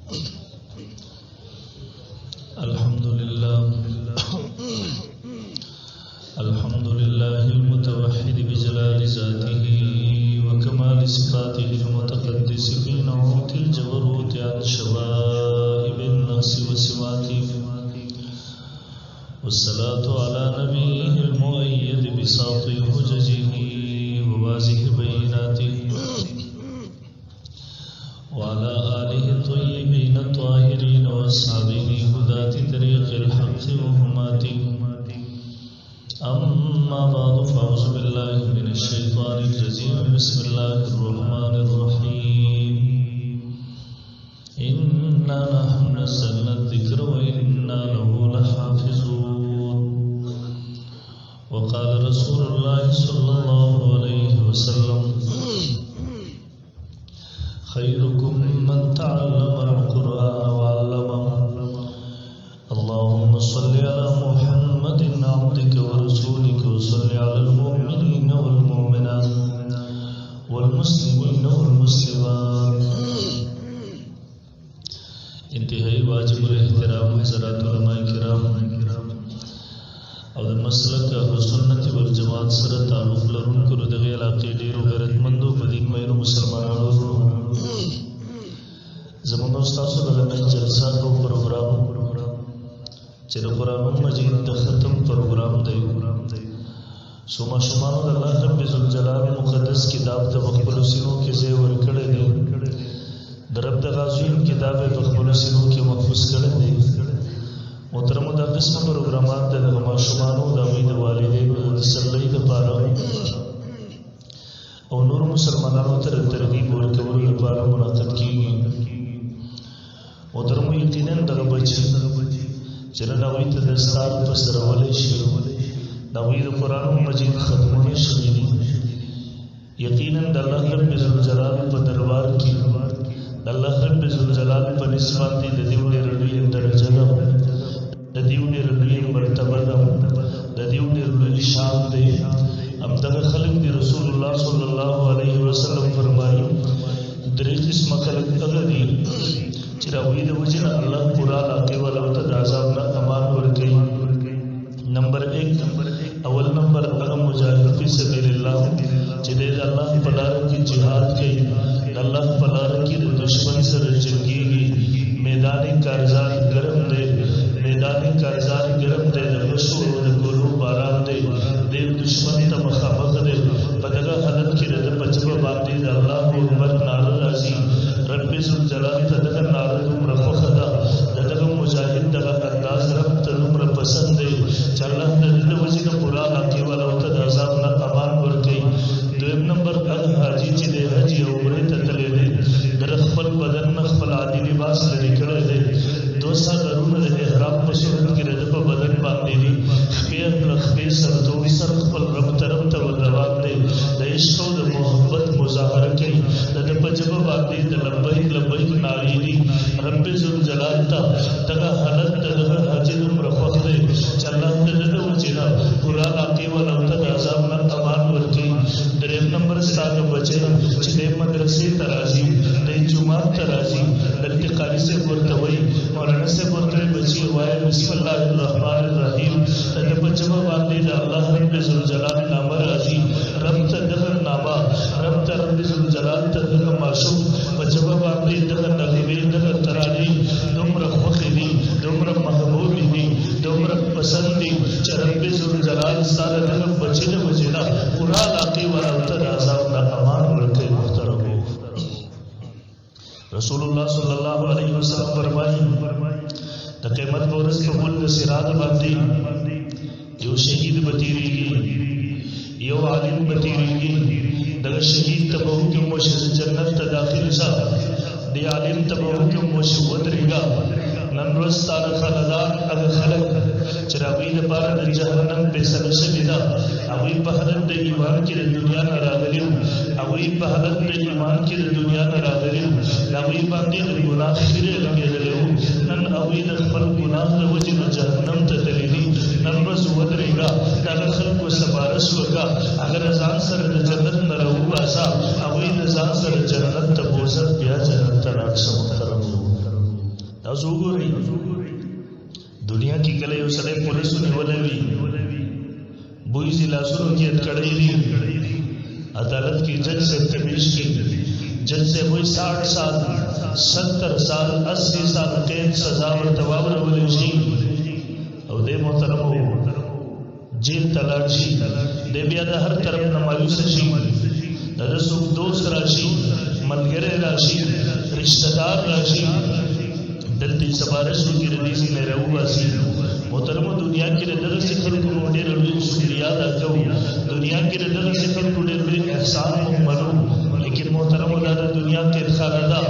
الحمد لله المتوحد بجلال ذاته وكمال صفاته المتقدس في نعوت الجبروت عن شوائب النقص وسماته، والصلاة على نبيه المؤيد بساط حججه وواضح بيناته، وعلى آله الطيبين الطاهرين وأصحابه هداة طريق الحق وهماته. أما بعد فأعوذ بالله من الشيطان الرجيم. بسم الله الرحمن الرحيم. إنا نحن نزلنا الذكر وإنا له لحافظون. وقال رسول الله صلى الله عليه وسلم: خيركم من تعلم القرآن وعلمه. اللهم صل على محمد عبدك ورسولك، وصل على المؤمنين والمؤمنات والمسلمين والمسلمات. انتہائی واجب الاحترام حضرات علماء کرام او د مسلک اهل سنت والجماعت سره تعلق لرونکو د دغه علاقې ډیرو غیرتمندو بدین مېرو مسلمانانو، زموږ استاد د نن جلسه کو پروګرام چې د قرآن مجید د ختم پروګرام دی. سوما شمانو د الله رب ذوالجلال مقدس کتاب ته خپل سینو کې ځای ورکړی دی. د رب د غازیین کتاب په خپل سینو کې محفوظ کړی دی. محترمو دا قسم پروګرامات د ماشومانو د امید والدینو د تسلی لپاره او نور مسلمانانو ته ترغیب ورکولو لپاره منعقد کیږي. محترمو یقینا دغه بچي چې نن هغوی ته دستار په سرولی شي، د هغوی د قرآن مجید ختمونه شوي دي. یقینا د الله رب ذوالجلال په دربار کې د الله رب ذوالجلال په نسبت د دې ډېر لوی درجه ده، د دې ډېر لوی مرتبه ده، د دې ډېر لوی شان دی. همدغه خلک دی رسول الله صلی الله علیه وسلم فرمایي درې قسمه خلک هغه دي چې د هغوی د وجې نه الله پورا علاقې والا ته د عذاب نه امان ورکوي. نمبر 1 اول نمبر هغه مجاهد فی سبیل الله چې د الله په لاره کې جهاد کوي، د الله په لاره کې د دشمن سره جنګېږي. میدان کارزار ګرم دی، میدان کارزار ګرم دی، د غشو او د ګلو باران دی، د دشمن ته مخامخ دی. په دغه حالت کې د په ژبه باندې د الله اکبر نعره راځي. رب ذوالجلال ته دغه نعره دومره خوښه ده، د دغه مجاهد دغه انداز رب ته دومره پسند دی چې الله د دې د وجې نه پوره علاقې والاو ته د عذاب نه امان ورکوي. دویم نمبر هغه حاجي چې د حج یا عمرې ته تللی دی، د خپل بدن نه خپل عادي لباس لرې کړی دی. 2 سرونه د احرام په صورت کې د په بدن باندې دي، خپې خپې سرتور سر خپل رب طرف ته روان دی، د عشق او د محبت مظاهره کوي. د ده په ژبه باندې د لبیک لبیک نارې دي. رب ذوالجلال ته دغه حالت د دغه حاجي دومره خوښ دی چې الله د ده د وجې نه پوره علاقې والاو ته د عذاب نه امان ورکوي. دریم نمبر ستا د بچی چې دی مدرسې ته راځي، دی جومات ته راځي، دلته قاري صاحب ورته وایي، مولانا صاحب ورته وایي بچي وایي بسم الله الرحمن الرحیم. د ده په ژبه باندې د الله رب ذوالجلال نامه راځي. رب ته دغه نامه، رب ته رب ذوالجلال ته دغه ماشوم په ژبه باندې دغه نغمې دغه ترانې دومره خوښې دي، دومره محبوبې دي، دومره پسند دي چې رب ذوالجلال ستا د دغه بچي د وجې نه پوره علاقې والاو ته د عذاب نه امان ورکوي. محترمو رسول الله صلی الله علیه وسلم فرمایي د قیامت په ورځ په پل د صراط باندې یو شهید به تېرېږي، یو عالم به تېرېږي. دغه شهید ته به حکم وشي چې جنت ته داخل شه، دې عالم ته به حکم وشي ودرېږه. نن ورځ ستا د خاندان هغه خلک چې د هغوی لپاره د جهنم فیصله شوې ده، هغوی په حالت د ایمان کې د دنیا نه راغلي وو، هغوی په حالت د ایمان کې د دنیا نه راغلي وو، د هغوی باندې د ګناه خیرې لګېدلی وو. نن هغوی د خپل ګناه د وجې نه جهنم ته تللي دي. نن ورځ ودرېږه، دغه خلکو سپارښت وکړه، هغه د ځان سره د جنت نه راوباسه، هغوی د ځان سره جنت ته بوځه، بیا جنت ته لاړ شه. محترم تاسو وګورئ دنیا کې کله یو سړی پولیسو نیولی وي بوی ځي لاسونو کې اټکړی دي عدالت کې جج صاحب ته پیش کړي جج صاحب وایي 60 سال 70 سال 80 سال قید سزا ورته واورولی شي او دې محترمو جیل ته لاړ شي دی بیا د هر طرف نه مایوسه شي د ده څوک دوست راشي ملګری راشي رشته دار راشي دلته یې سفارش وکړي د دې ځای نه راوباسي محترمو دنیا کې د دغسې خلکو موږ ډېره لوی شکریا ادا کوو دنیا کې د دغسې خلکو ډېر لوی احسان موږ منو لیکن محترمو دا د دنیا قیدخانه ده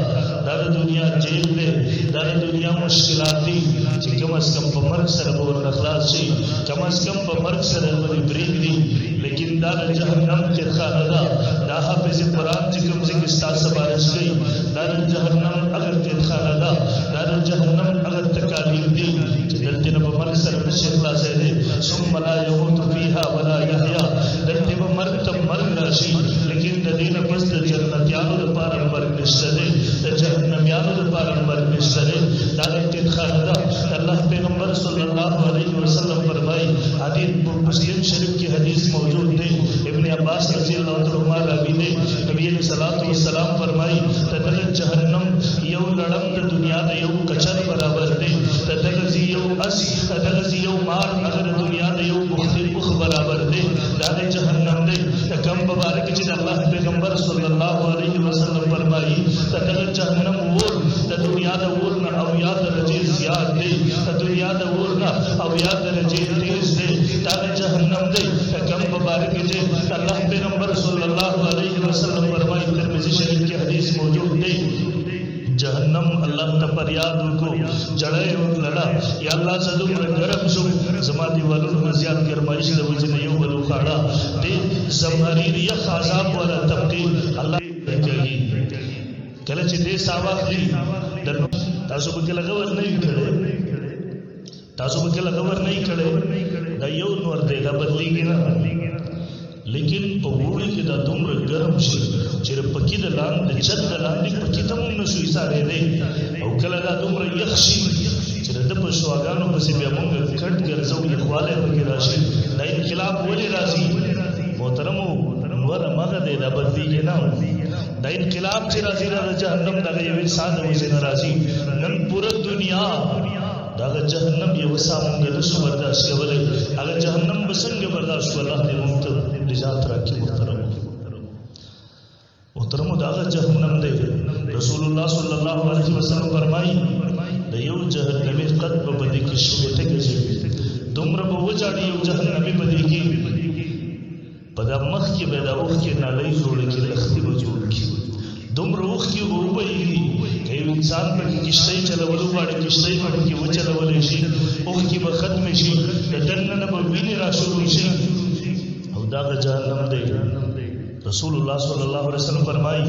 دا د دنیا جیل دی دا د دنیا مشکلات دي چې کم از کم په مرګ سره به ورنه خلاص شي کم از کم په مرګ سره به دې پرېږدي لیکن دا د جهنم قیدخانه ده دا حافظ قرآن چې کوم ځای کې ستا سفارش کوي دا د جهنم هغه قیدخانه ده دا د جهنم هغه تکالیف دي چې دلته نه په مرګ سره نشي خلاصېدی ثم لا يموت فيها ولا يحيا دلته به مرګ ته مرګ راشي لیکن د دې نه پس د جنتیانو لپاره مرګ نشته دی د جهنمیانو لپاره مرګ نشته دی دا د قیدخانه ده الله پیغمبر صلی الله علیه وسلم فرمایي حدیث مسلم شریف کی حدیث موجود دی ابن عباس رضی اللہ عنہما راوی دی نبی علیہ الصلوۃ والسلام فرمایي تدل جهنم یو لړم د دنیا د یو کچر برابر دی تدل یو مار اگر دنیا د یو مخ برابر دی دا د جهنم دی کم مبارک چې الله پیغمبر صلی الله علیه وسلم فرمایي تدل جهنم ور د دنیا د ور نه او یا درجه زیات دی د دنیا د ور نه او یا درجه تیز دی دا د جهنم دی کم مبارک چې الله پیغمبر صلی الله علیه وسلم فرمایي ترمذی شریف کی حدیث موجود دی جهنم الله ته فریاد وکړو جړای وکړه یا الله زدوم ګرم شو زما دیوالونو زیات ګرمایش د وجه یو بل خاړه دې زمهریر یخ عذاب ولا تبدیل الله کوي کله چې دې ساواخ دي تاسو به کله غور نه کړئ تاسو به کله غور نه کړئ دا یو نور دی دا بدلیږي نه لیکن په وړي کې دا دومره ګرم شي چې پکې د لاندې چت د لاندې پکې ته مونږ نشو ایسارې دی او کله دا دومره یخ شي چې د په شواګانو پسې بیا مونږ کټ ګرځو یخوالی پکې راشي دا انقلاب ولې راځي محترمو نور مغه دی دا بدلیږي نه دا انقلاب چې راځي دا د جهنم دغه یو انسان د وجې نه راځي نن پوره دنیا داغه جهنم یو سامونږ نشو برداشت کولی هغه جهنم به څنګه برداشت کړو الله دې موږ ته نجات راکړي محترمو داغه جهنم دی رسول الله صلی الله علیه وسلم فرمایي د یو جهنمی قد په بدی کې شپته کې دومره به وځاړي یو جهنمی بدی کې په د مخ کې به دا اوخ کې نالۍ جوړ کې لختي به جوړ کې دومره اوخ کې وروبېږي که یو انسان په کشتۍ چلولو غواړي کشتۍ په کې وچلولی شي اوخ کې به ختم شي د دننه نه به وینې راشروع شي او دغه جهنم دی رسول الله صلی الله علیه وسلم فرمایي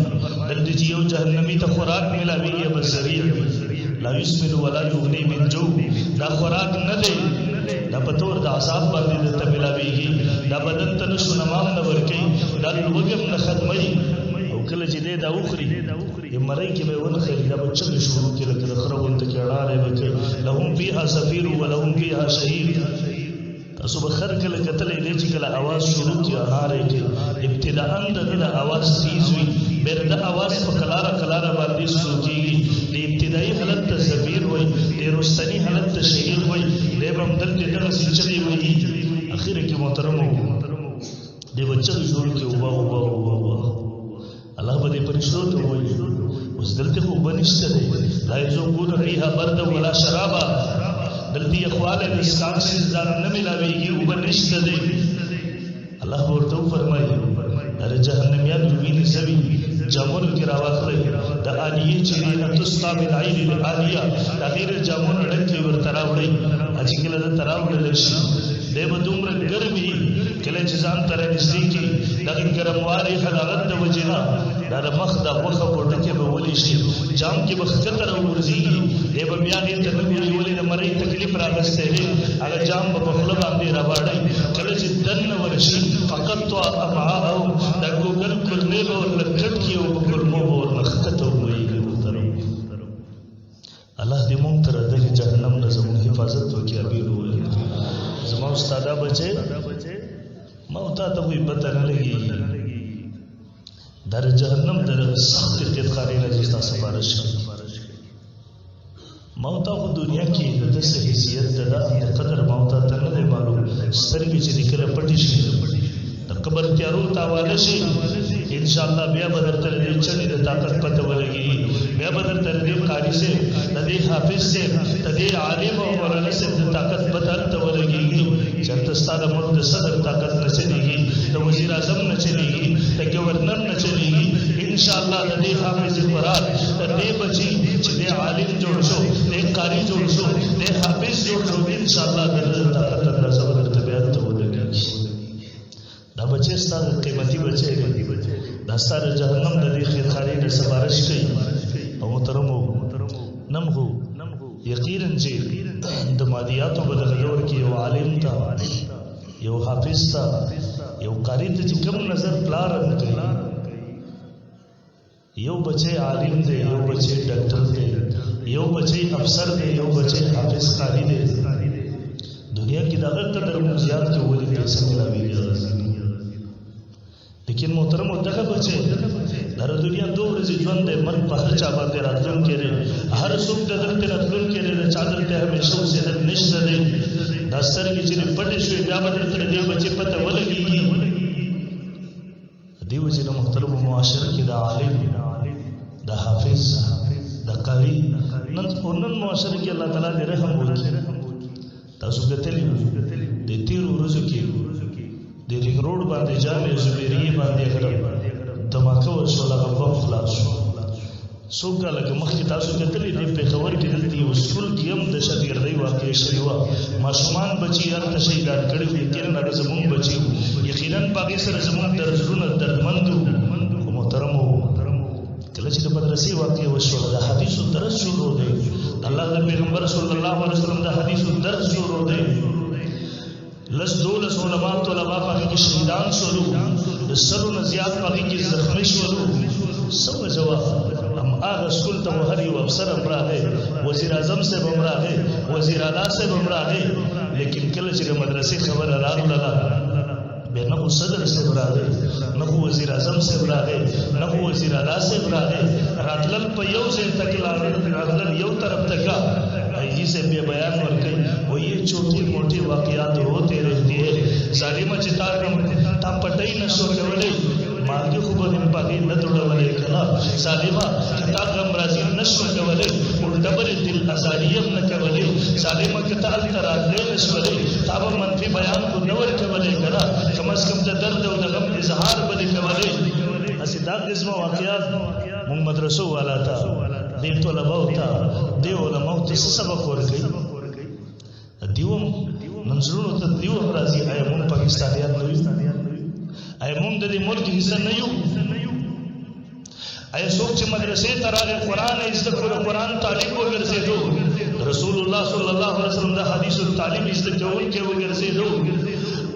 دلته چې یو جهنمی ته خوراک ملاویږي بس ذریعه لا یسمن ولا یغنی من جو دا خوراک نه دی دا په تور د عذاب باندې درته ملاویږي دا بدن ته نشو نمام نه ورکوي دا لوږم نه ختموي او کله چې دی دا وخوري یو مرۍ کې به ونښلي دا به چغې شروع کړي لکه د خره غونته کې اړارې به کوي لهم فیها صفیر ولهم فیها شهیر تاسو به خر کله کتلی دی چې کله اواز شروع کړي اړارې کوي ابتداء د ده اواز تیز وي بیا د اواز په کلاره کلاره باندې شروع کېږي د ابتدایي حالت ته زفیر وایي د وروستني حالت ته شهیر وایي دی به همدلته دغسې چغې وایي اخره کې محترمو دی به چغې شروع کړي اوبه اوبه اوبه اوبه الله به دې فرشتو ته وایي اوس دلته خو اوبه نشته دی لا یذوقون فیها بردا ولا شرابا دلته یخوالی د څښاک څیز ځان نه ملاویږي اوبه نشته دی الله به ورته وفرمایي دا د جهنمیانو وینې سوي جامونو کې راواخلئ د آلیې چې دی نه تسقا من عین العالیه د هغې د جامونو ډکې ورته راوړئ چې کله درته راوړلی شي دی به دومره ګرم وي کله چې ځان ته رانږدې کړي دغه ګرموالي حرارت د وجې نه دا د مخ د غوښه په ډکې به ولې شي جام کې به ښکته راوغورځېږي دی به بیا هغې ته نه ګوري ولې د مرۍ تکلیف راغستی دی هغه جام به په خوله باندې راواړئ کله چې دننه ورشي فقط تو امعاءهم دا ګوګل کولمې به ورله کټ کړي او په کولمو به ورله ښکته ووهېږي محترم الله دې موږ ته بچے موتا ته وي پته نه لګي در جهنم در سخت قطخاري نه جستا سفارش موتا خو دنیا کې د دسه حیثیت د قدر موتا ته نه معلوم سترګې چې نکره پټي شي د قبر تیارو تاواله شي ان شاء الله بیا بدر تر دې چني د طاقت پته ولګي بیا بدر تر دې قاری سے د دې حافظ سے د دې عالم او مولانا سے د طاقت پته ولګي چرته ستاره ملک د صدر طاقت نه چلیږي د وزیر اعظم نه چلیږي د گورنر نه چلیږي ان شاء الله د دې حافظ قرآن د دې بچي چې د عالم جوړ شو د قاری جوړ شو د حافظ جوړ شو ان شاء الله د طاقت اندازه ورته بیا ته ولګي دا بچي ستاسو قیمتي بچي دا ستاسو جهنم د دې خیرخاري نه سفارش کوي او محترمو نمغو یقینا چې د مادیاتو بدل دور کې یو عالم تا یو حافظ تا یو قاری ته چې کوم نظر پلارم کوي یو بچي عالم دی یو بچي ډاکټر دی یو بچي افسر دی یو بچي حافظ قاری دی دنیا کې دا قدر زیات کې ولې پیسې ملاوي لیکن محترم دغه بچي در دنیا دو ورځې ژوند دی مرګ په هر چا باندې راتلون کېږي هر څوک د دلته راتلون کېږي د چادر ته همیشه اوسېدل نشته دی دا سترګې چې پټې شوې بیا به درته دې بچي پته ولګېږي دې وجې نه محترمو معاشره کې د عالم د حافظ د قاری نن معاشره کې الله تعالی دې رحم وکړي تاسو کتلي د تیرو ورځو کې د رینګ روډ باندې جامع زبیری باندې غره دماکه وشو لغه بم خلاص شو څوک لکه مخکې تاسو کتلې د پیښور کې دلته یو سکول کې هم د شاګردۍ واقع شوی و ماشومان بچي هلته شهیدان کړي وو یقینا هغه زموږ بچي یقینا باقي سره زموږ درزونه دردمند خو محترمو کله چې د مدرسې واقع وشو د حدیثو درس شروع دی الله د پیغمبر صلی الله علیه وسلم د حدیثو درس شروع دی لس دولس علماء پاکی کی شہیدان شولو سرو نزیاد پاکی کی زخمی شولو سو جواب ہم آغا سکول تا وہ ہر یو افسر امرا ہے وزیر اعظم سے بمرا ہے وزیر اعلیٰ سے بمرا ہے لیکن کل چرے مدرسی خبر راغ لگا بے نبو صدر سے برا ہے نبو وزیر اعظم سے برا ہے نبو وزیر اعلیٰ سے برا ہے راتلل پا یو سے تکلا راتلل یو طرف تکا جی سے بے بیان ورکی وہ یہ چھوٹی موٹی واقعات ہوتے رہتی ہے ظالمہ چتار تا پٹائی نشو کولے مانگی خوب دن باقی ندوڑا ولے کلا ظالمہ کتا غم رازی نشو کولے اردبر دل ازاریم نکولے ظالمہ کتا التراد لے نشولے تابا منفی بیان کو نور کولے کلا کم از کم دا درد و دا غم اظہار بلے کولے اسی دا قسم واقعات مونگ مدرسو والا تا دیو طلباو تا دیو علماء تا سبق ورکی دیوم منظرونو تا دیوم رازی آیا مون پاکستانیات نویو آیا مون دا دی ملک حصہ نیو آیا سوک چی مدرسے تراغ قرآن ازدکر قرآن تعلیم وگرزے دو رسول اللہ صلی اللہ علیہ وسلم دا حدیث و تعلیم ازدکرون کے وگرزے دو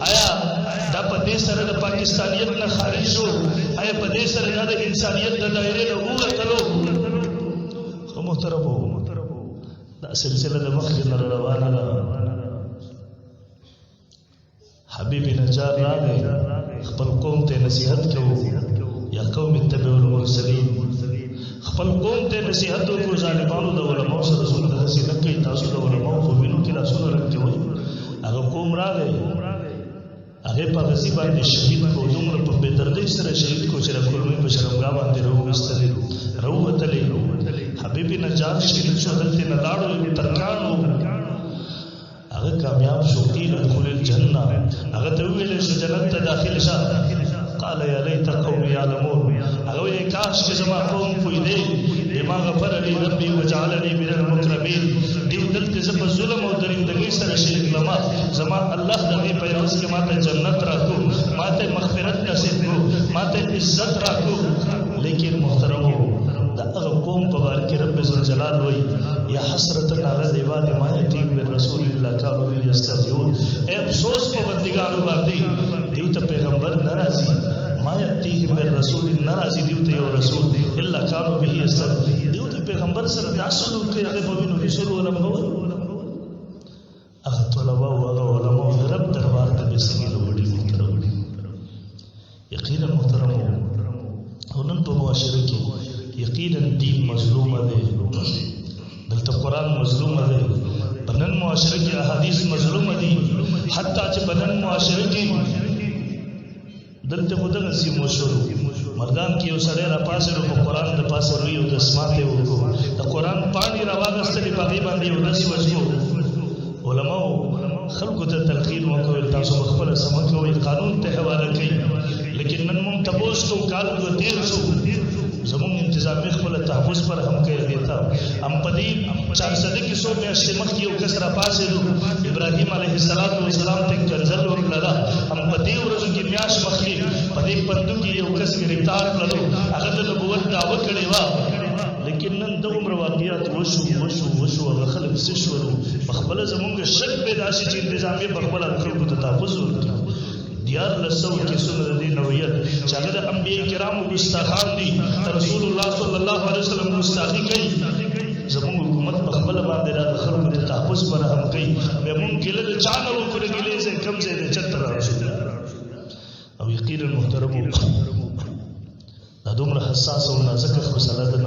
آیا دا پا دے سر دا پاکستانیت نا خارج شو آیا پا دے سر دا انسانیت دا دائرے نا اوغتلو محترمو دا سلسلہ دا مخجن روانا دا حبیب نجار راگے خپل قوم تے نصیحت کیو یا قوم اتبعوا المرسلین خپل قوم تے نصیحت کو ظالمانو دا علماء سے رسول دا حسی نکی تاسو دا علماء کو بینو کی رسول رکھتے ہوئی اگر قوم راگے اگر پا غزی باندے شہید کو دمر پا بیدردی سر شہید کو چرا کلمی پا شرمگا باندے رو استدی رو اتلی حبیبی نجات شریف شو دلتے ندارو ترکانو اگر کامیاب شو قیل ادخل الجنہ اگر تویل شو جنت داخل شا قال یا لیت قومی یعلمون اگر یہ کاش کے زمان قوم کوئی دے بما غفر لی ربی وجعلنی من المکرمین دیو دلتے زبا ظلم و درندگی سر شریف لما زمان اللہ دقی پیوز کے ماتے جنت راکو ماتے مغفرت نصیب کو ماتے عزت راکو لیکن محترمو دا اغا قوم پبارک رب ذوالجلال ہوئی یا حسرتن علی العباد ما یتیم من رسول اللہ کانوا به یستهزئون اے افسوس پابندگانو باندې دیو ته پیغمبر ناراضی ما یتیم من رسول ناراضی دیو ته یو رسول الا کانوا به یستهزئون دیو ته پیغمبر سره تاسو کې هغه بوینو رسول ولم هو اغه طلبه او هغه علماء رب دربار ته یقینا دین مظلوم دی دلته قرآن مظلوم دی بنن معاشره کې احادیث مظلوم دي حتی چې بنن معاشره کې دلته خو دغه سیمو شروع مردان کې یو سړی را پاسې نو په قرآن د پاسه روي او د اسمات یې وکړو د قرآن پاڼې را واغېستلې په هغې باندې یو داسې وجو علماو خلکو ته تلقین وکړل تاسو په خپله څه مه کوئ قانون ته حواله کوي لیکن نن مونږ تپوس کوو کال دوه تېر شو زمونږ انتظامي خپله تحفظ پر هم کوي هغې ته هم په دې چارسده کې څو میاشتې مخکې یو کس را پاڅېدو ابراهیم علیه السلام ته کنځل وکړله هم په دې ورځو کې میاشت مخکې په دې پندو کې یو کس ګرفتار کړلو هغه د نبوت دعوه کړې وه لیکن نن دومره واقعیات وشو هغه خلک څه شولو په خپله زمونږ شک پیدا شي چې انتظامیه په خپله خلکو ته تحفظ ورکړي 1100 کیسونه د دې نوعیت چې هغه د انبیاء کرامو ګستاخان دي رسول الله صلی الله علیه وسلم ګستاخي کوي زموږ حکومت په خپله باندې د خلکو د تحفظ فراهم کوي بیا مونږ ګیله د چا نه وکړو ګیلې ځای کم ځای دی چېرته راشو او یقینا محترمو دا دومره حساس او نازکه مسله ده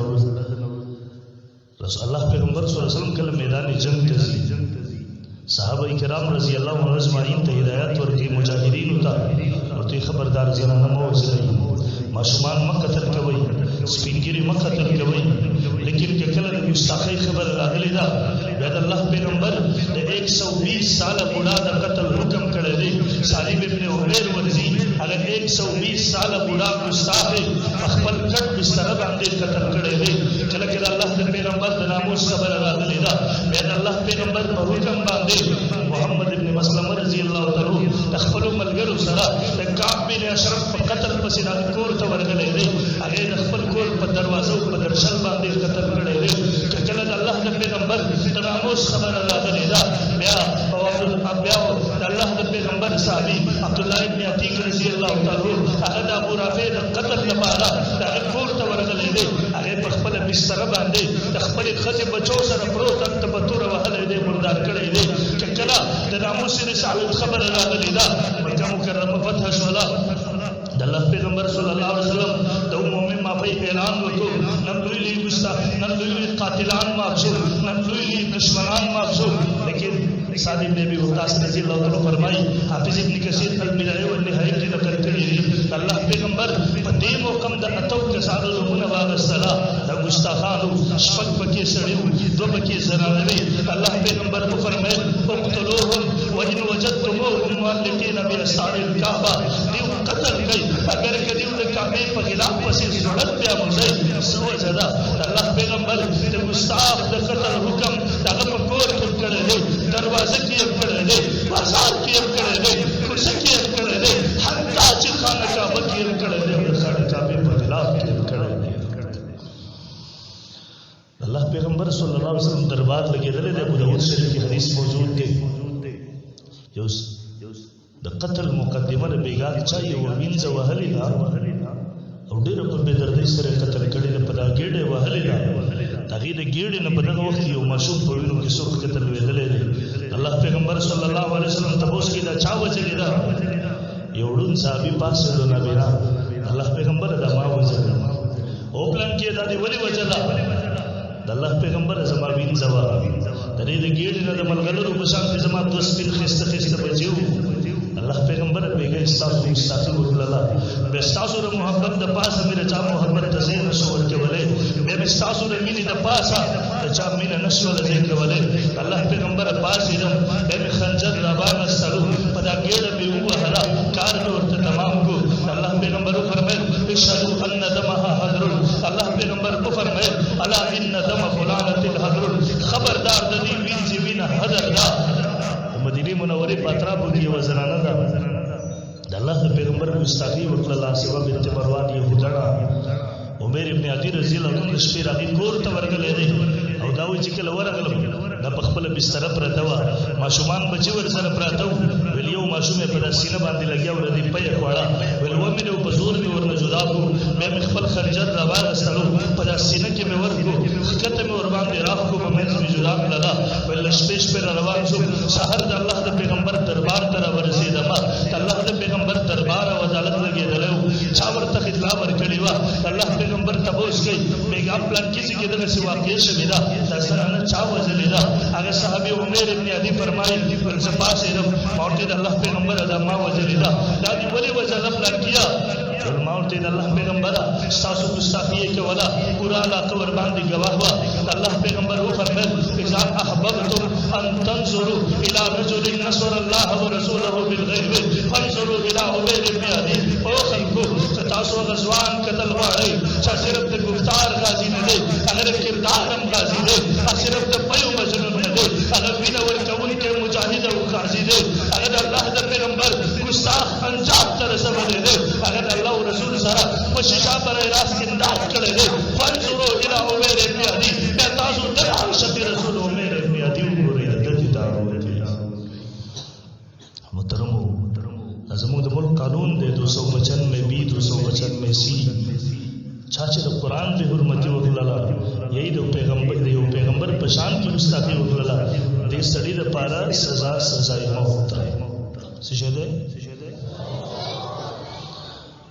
رسول الله پیغمبر صلی الله علیه وسلم کله میدان جنگ ته ځي صحابه کرام رضی الله عنهم اجمعین ته هدایت ورکړي مجاهدینو ته ورته خبردار زنانه مو وځي ماشومان مه قتل کوئ سپینګیري مه قتل کوئ لیکن که کله د ګستاخۍ خبر راغلی ده بیا د الله پیغمبر د 120 ساله بوډا د قتل حکم کړی دی سالم ابن عمیر ورځي هغه 120 ساله بوډا ګستاخ په خپل کټ بستره باندې قتل کړی دی کله چې د الله د پیغمبر د ناموس خبر راغلی ده بیا د الله پیغمبر په حکم باندې محمد ابن مسلمه رضی الله تعالی د خپلو ملګرو سره د کعب بن اشرف په قتل پسې د کور ته ورغلی دی هغې د خپل کور په دروازو په درشل باندې قتل کړی دی که کله د الله د پیغمبر د ناموس خبره راغلې ده بیا د الله د پیغمبر صحابي عبدالله ابن عتیق رضی الله تعالی هغه د ابو رافع د قتل لپاره د هغه کور ته ورغلی دی هغې په خپله بستره باندې د خپلې ښځې بچو سره پروت هلته په توره وهلی دی مردار کړی دی که کله د ناموس رسالت خبره راغلې ده مکه مکرمه فتح شوله د الله پیغمبر صلی الله علیه وسلم د عمومي معافۍ اعلان وکړو نن لوی لوی قاتلان معاف شو نن لوی دشمنان معاف شو لیکن سعد ابن ابي وقاص رضی الله عنه فرمایي حافظ ابن کثیر البدایه والنهایه کې نقل کړی دی الله پیغمبر په دې موقع د اتو کسانو نومونه واغستله د ګستاخانو شپږ پکې سړي دوه پکې زنانه وي الله پیغمبر وفرمایل اقتلوهم وان وجدتموهم مؤلقین باسعار الكعبه دیو قتل کوي اگر کدیو د کعبې په خلاف پسې ضرورت بیا موزي سو زدا الله پیغمبر د ګستاخ د قتل حکم دغه په کور کې کړی دی دروازه کې کړی دی بازار کې کړی دی کوڅه کې کړی دی حتی چې خانه کعبه کې کړی دی د خانه کعبې په خلاف کې کړی دی الله پیغمبر صلی الله علیه وسلم دربار لګېدلی دی ابو داود شریف کې حدیث موجود دی یو د قتل مقدمه د بیګا چا یو وینځه وهلې ده او ډېره په بېدردۍ سره قتل کړې ده په دا ګېډه یې وهلې ده د هغې د ګېډې نه په دغه وخت کې یو ماشوم په وینو کې سرخ قتل لوېدلی دی الله پیغمبر صلی الله علیه وسلم تپوس کې دا چا وجلې ده یو ړوند صحابي پاسېدو نابینا الله پیغمبر دا ما وجله او پلان کې دا دې ولې وجله د الله پیغمبر زما وینځه وه د دې د ګېډې نه د ملغلرو په شان کې زما دوه سپین ښایسته ښایسته بچي وو الله پیغمبر بیګا ستاسو مستقل وکړه به ستاسو د محبت د پاسه مې چا محبت ته زین نشو ورکولې به ستاسو د مینې د پاسه چا مینه نشو ورکولې الله پیغمبر پاسه دې به خنجر ربان استلو په دا ګېډه به وهلا کار ورته تمام کو الله پیغمبر فرمایل اشهدوا ان دمها حضر الله پیغمبر فرمایل الا ان دم فلانه الحضر خبردار د دې وینځي وینه حضر دا مدینه منوره په اطرافو کې یو زنانه ده د الله پیغمبر ګستاخي وکړه سبب بنت مروان یهودانه عمر ابن عدی رضی الله عنه شپې راغی کور ته ورغلی دی او دا وایي چې کله ورغلم دا په خپله بستره پرته وه ماشومان بچي ورسره پراته وو ویل یو ماشوم یې په دا سینه باندې لګیا و ردې پیه خوړه ویل ومې نه په زور مې ورنه جدا کړو بیا مې خپل خنجر راواغستلو په دا سینه کې مې ورکړو ښکته مې ورباندې راښکو په منځ مې جدا کړله ویل شپې شپې را روان شوم سحر د الله د پیغمبر دربار ته را ورسېدم د الله د پیغمبر دربار او عدالت لګېدلی و چا ورته خطلا ورکړې وه الله پیغمبر تپوس کوي پیغام پلان کسی کې دغه سی واقع شوی دا داستانه چا وجلې دا هغه صحابي عمر ابن عدي فرمایي فلسفه سره مورته د الله پیغمبر دا ما وجلې دا دا دی ولې وجل پلان کیا مورته د الله پیغمبر تاسو ګستاخی کولا پورا علاقه ور باندې گواه وا الله پیغمبر و فرمایي اذا احببتم ان تنظروا الى رجل نصر الله ورسوله بالغيب فانظروا الى عمر ابن عدي او خلقو تاسو غزوان قتل غواړي چې صرف د گفتار غازی نه دی هغه کردار هم غازی دی صرف د پيو مجنون نه دی هغه وینه ورکوونکی مجاهد او غازی دی هغه د الله د پیغمبر ګستاخ انجام ته رسولی دی هغه د الله او رسول سره په شیشه برای راست امداد کړی دی فانظروا الى عمر ابن عدي بیا تاسو د عاشق رسول عمر ابن عدي وګورئ د دې دارو محترمو زموږ د ملک قانون دی 295 بی 295 سی چاچه د قرآن په حرمتي وکړه یی د پیغمبر په شان کې مستقی وکړه د سړي د پاره سزا موت څه شه ده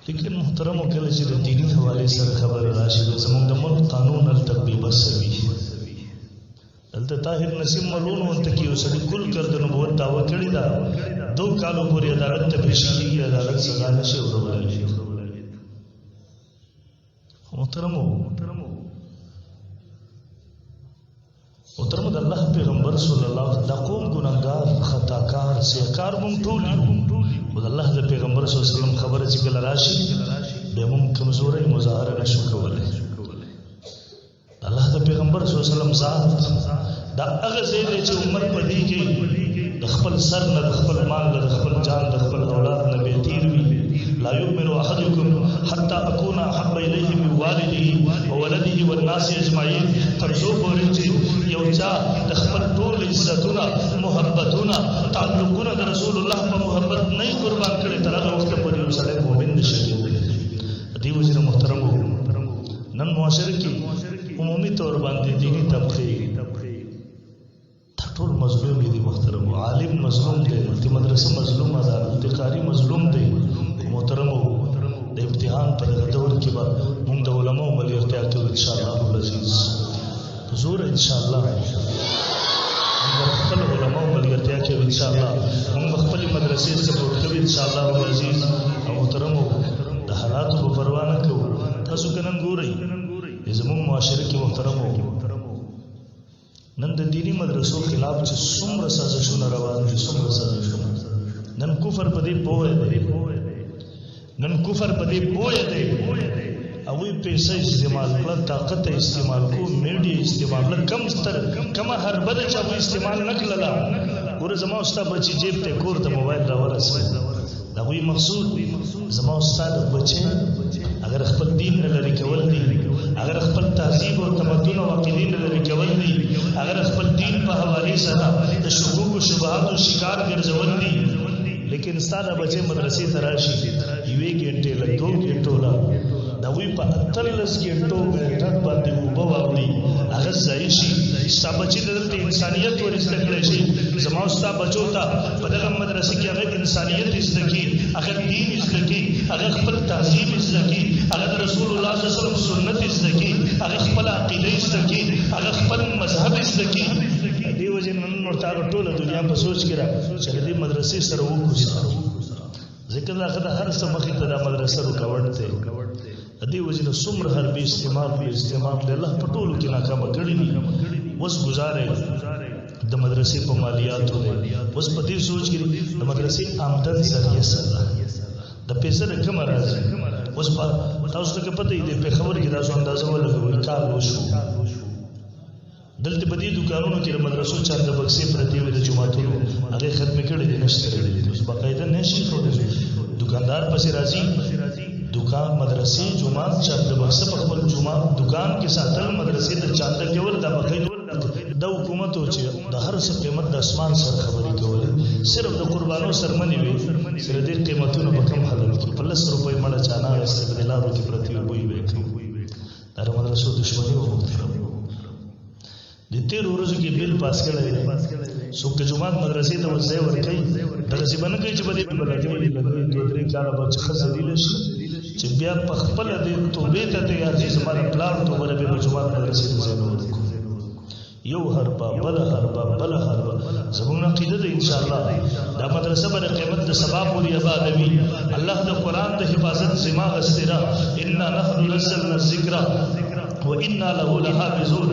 لیکن محترم کله چې د دینی حواله سره خبر راشي زموږ د ملک قانون التطبیق سوي دلته طاهر نسیم ملون وانت کی وسړي کل کړ د نبوت دعوه کړی دا 2 کالو پورې عدالت ته پیش کیږي عدالت سزا نشي ورولای محترمو د الله پیغمبر صلی الله علیه وسلم قوم ګناګار خطاکار سیکار مون ټول یو د الله د پیغمبر صلی الله علیه وسلم خبره چې کله راشي به مون کمزوري مظاهره نشو کولای الله د پیغمبر صلی الله علیه وسلم ذات دا هغه ځای چې عمر پدې کې د خپل سر نه د خپل مال نه د خپل جان د خپل اولاد نه به تیر وي لا يؤمن احدكم حتى اكون احب اليه من والده وولده والناس اجمعين ترجو پورې چې یو چا د خپل ټول عزتونه محبتونه تعلقونه د رسول الله په محبت نه قربان کړي تر هغه وخت پورې یو سړی مؤمن نشي دی وجه محترمو نن معاشره کې عمومي طور باندې دینی طبقه ټول مظلوم دي محترم عالم مظلوم دی د مدرسه مظلوم ده د قاری مظلوم دی محترمو د امتحان پر دور کې به موږ د علماء ملګرتیا کوو ان شاء الله العزیز حضور ان شاء الله موږ خپل علماء ملګرتیا کوو ان شاء الله موږ خپل مدرسې سپورټ کوو ان شاء الله العزیز او محترمو د حالاتو په پروا نه کوو تاسو کنن ګورئ زموږ معاشره کې محترمو نن د دینی مدرسو خلاف چې څومره سازشونه روان دي څومره سازشونه نن کفر په دې پوهه دی نن کفر په دې پوهه دی او وی پیسې استعمال کړه طاقت استعمال کو میډیا استعمال کم ستر کما هر بل چې استعمال نکړه ګور زما استاد بچی جیب ته کور ته موبایل راورسوي دا وی مقصود زما استاد بچی اگر خپل دین نه لري کول دي اگر خپل تهذیب او تمدن او عقیده نه لري کول دي اگر خپل دین په حواله سره د شکوک او شبهات او شکار ګرځول دي لیکن ستاره بچی مدرسې تراشي یوې ګنټه له 2 ګنټو لا دا وی په 13 ګنټو بیٹک باندې وبو واوري هغه ځای شي ستاسو بچی د انسانيت ورسته کړی شي زما استاد بچو ته په دغه مدرسې کې هغه انسانيت زدکی هغه دین زدکی هغه خپل تهذیب زدکی هغه رسول الله صلی الله علیه وسلم سنت زدکی هغه خپل عقیده زدکی هغه خپل مذهب زدکی دی وجه نن ورته ټول دنیا په سوچ کې را چې دې مدرسې سره وکړو ذکر هغه د هر څه مخې ته د مدرسې رکاوټ دی دې وجه نو څومره حربي استعمال له الله په ټولو کې ناکامه کړی دي وس گزارې د مدرسې په مالیاتو دی وس په دې سوچ کې د مدرسې آمدن ذریعہ سره د پیسې رقم راځي وس تاسو ته پته دی په خبر کې تاسو اندازه ولګوي کار وشو دلته په دې دکانونو کې د مدرسو چا د بکسې پرتی وي د جمعهتونو هغه ختم کړي دي نشته لري اوس باقاعده نشي خوري دکاندار پسې راځي دکان مدرسې جمعه چا د بکسې په خپل جمعه دکان کې ساتل مدرسې د چاند کې ور د باقاعده د حکومت او چې د هر څه قیمت د اسمان سره خبرې کول صرف د قربانو سرمنې وي سره د قیمتونو په کم حلل کې په 10 روپۍ مړه چانا استقلالو کې پرتی وي دا مدرسو دښمنی وو د تیر ورځو کې بیل پاس کړی څوک د جمعات مدرسې ته ځای ورکړي دغه څه باندې چې بده بلاتي وي 2-3 کاله بعد څخه ذلیل شي چې بیا په خپل د توبې ته تیار شي زموږ پلان توبه به په جواب مدرسې ته ځای ورکړو یو حربا بل حربا بل حربا زموږ عقیده ده ان شاء الله دا مدرسه به قیامت د سبا پوری آبادوي الله د قران د حفاظت ذمہ غسترا انا نحن نزلنا الذکر وانا له لحافظون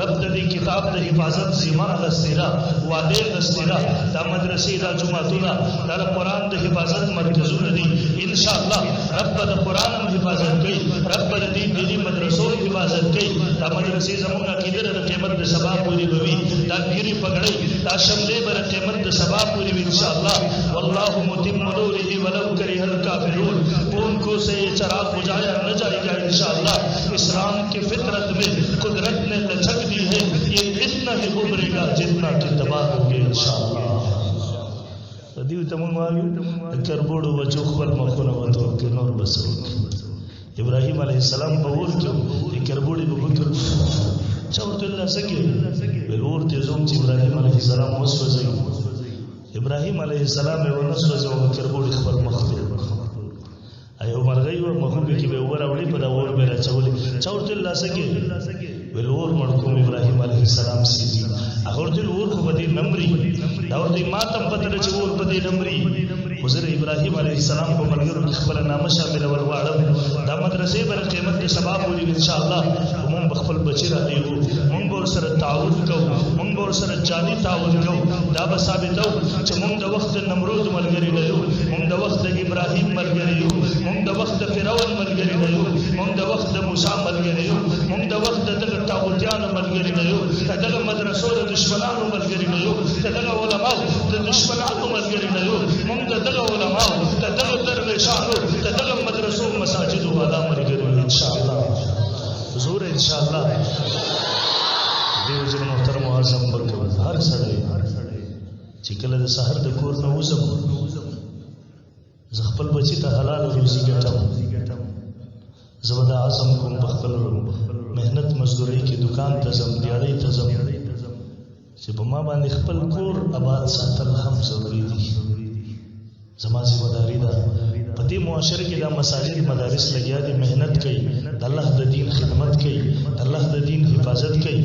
رب د دې کتاب د حفاظت ذمہ غسترا وعده غسترا دا مدرسې دا جمعتونه دا قران د حفاظت مرکزونه دي ان شاء الله رب د قران حفاظت کوي رب د دې مدرسو حفاظت کوي دا مدرسې زموږ عقیده د قیامت د سبا پوری بوي دا ګيري پګړې دا شملې بر قیامت د سبا پوری ان شاء الله والله متم نوره ولو کرہ الکافرون ان کو سے یہ چراغ بجھایا نہ جائے گا ان شاء اللہ اسلام کی فطرت میں قدرت نے لچک دی ہے یہ اتنا ہی ابھرے گا جتنا کہ تباہ ہوگے ان شاء اللہ دیو تمون واوی کربوڑو وجو خپل مخونه وته کې نور بسو ابراهيم عليه السلام په ور کې کربوړي په وکړ چورته الله سګي ور ته زوم چې ابراهيم عليه السلام وسوځي ابراهيم عليه السلام یو نسوځي او کربوړي خپل مخ ته ایو مرغی و مخوبی کی به ور اوړي په دا ور به راچولې چورته الله سګي ور مړکوم ابراهيم عليه السلام سيدي اور دل ور کو بدی نمرې دا ورته ماتم پتر چې ور بدی نمرې حضرت ابراهيم عليه السلام په ملګرو خپل نامه شامل ورواړم دا مدرسې بر قیامت کې سبب ولې ان شاء الله موږ خپل بچی را دیو موږ ور سره تعاون کوو موږ ور سره جاني تعاون کوو دا به ثابتو چې موږ د وخت نمرود ملګری نه یو موږ د وخت ابراهيم ملګری یو موږ د وخت فرعون ملګری نه یو موږ د وخت موسی ملګری یو موږ د وخت دغه طاغوتیان ملګری نه یو دغه مدرسو د دشمنانو ملګری نه یو دغه علماء د دشمنانو ملګری نه یو موږ دغه علماء دغه درویشانو دغه مدرسو مساجد والا ملګری ان شاء الله حضور ان شاء الله دیو جن محترم اعظم برکو هر سړی چې کله د سحر د کور نه وځم ز خپل بچی ته حلال روزي ګټم زبدا اعظم کوم بخل مهنت مزدوري کې دکان ته زم دیاري ته زم چې په ما باندې خپل کور آباد ساتل هم ضروری دي زما ذمہ داری ده په دې معاشره کې دا مساجد مدارس لګیا دي مهنت کوي د الله د دین خدمت کوي د الله د دین حفاظت کوي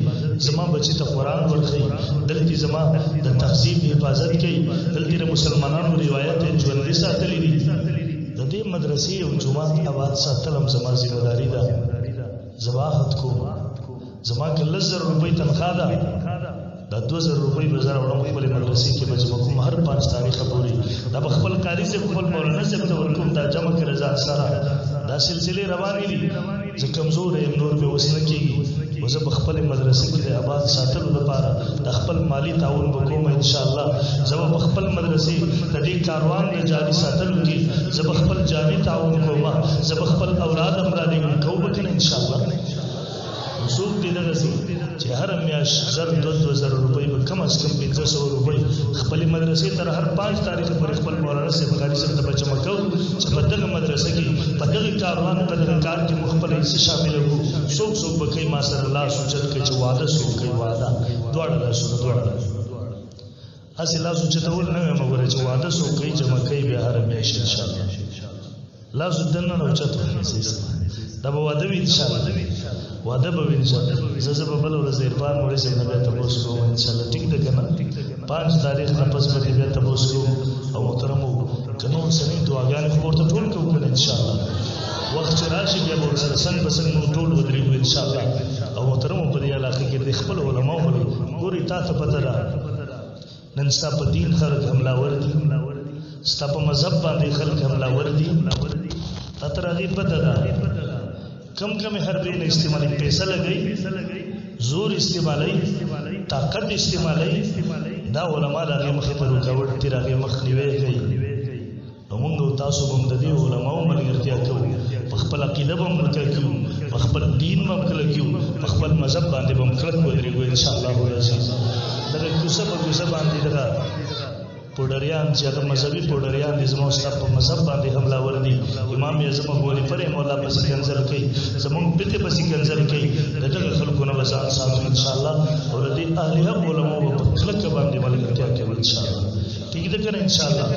زما بچی ته قران ورخي دلته زما د تهذیب حفاظت کوي دلته مسلمانانو روایت ژوندۍ ساتلې دي د دې مدرسې او جمعات آباد ساتل هم زما ذمہ داری ده زواحت کو زما کله 1000 روپۍ تنخواه ده دا 2000 روپۍ بازار وړم خپل مدرسې کې مجمع کوم هر 5 تاریخ پورې دا خپل قاری سے خپل مولانا سے ته ورکوم دا جمع کړه رضا سره دا سلسله روانې دي زه کمزور یم نور به وسنه کېږي وزه خپل مدرسې کې د آباد ساتلو لپاره د خپل مالی تعاون وکوم ان شاء الله زه خپل مدرسې د دې کاروان د جاري ساتلو کې زه خپل جاري تعاون کوم زه خپل اولاد امراض کوم ان شاء الله رسول دې لږه چې هر میاش 2000 روپۍ به کم از کم 1500 روپۍ خپل مدرسې تر هر 5 تاریخ پر خپل مولانا سے بخاری سے ته بچو مکو چې په دغه مدرسې کې په دغه کاروان په دغه کار کې مخبل حصہ شامل وو څوک څوک به کوي ما سره الله سوچت کوي چې وعده سو کوي وعده دواړه اصل الله سوچت ول نه مګر چې وعده سو کوي چې مکه به هر میاش ان شاء الله لا سدنه نو چته دا به وعده ان شاء الله وعده به ان شاء الله زه په بل ورځ عرفان مولوی صاحب نه ته پوس کوم ان شاء الله ټیک ده کنه 5 تاریخ نه پس به بیا ته پوس کوم او محترم کنو سنې دعاګانې ورته ټول کوم ان شاء الله وخت راشي بیا به سره څنګه بسنګ نو ټول ودرېږو ان شاء الله او محترم په دې علاقه کې د خپل علماء ګوري تاسو پته را نن ستا په دین خلک حمله ور دي ستا په مذهب باندې خلک حمله ور دي تر هغه پته ده کم کم حربې نه استعمالي پیسې لګي زور استعمالي طاقت استعمالي دا علماء هغه مخې ته رکاوټ تیر هغه مخ نیوي کوي موږ تاسو هم د دې علماء ملګرتیا کوو په خپل عقیده باندې کوو په خپل دین باندې کوو په خپل مذهب باندې هم کلک ودرېږو ان شاء الله العزیز دا کوڅه په کوڅه باندې دا پوډریان چې هغه مذهبي پوډریان د زموږ ستاسو په مذهب باندې حمله ور دي امام اعظم ابولی پر مولا پس کنزل کوي زموږ پته پس کنزل کوي دغه خلکو نه وسات ساتو ان شاء الله او د اهل حق علماء په خلک باندې ملګرتیا کوي ان شاء الله ٹھیک ده کنه ان شاء الله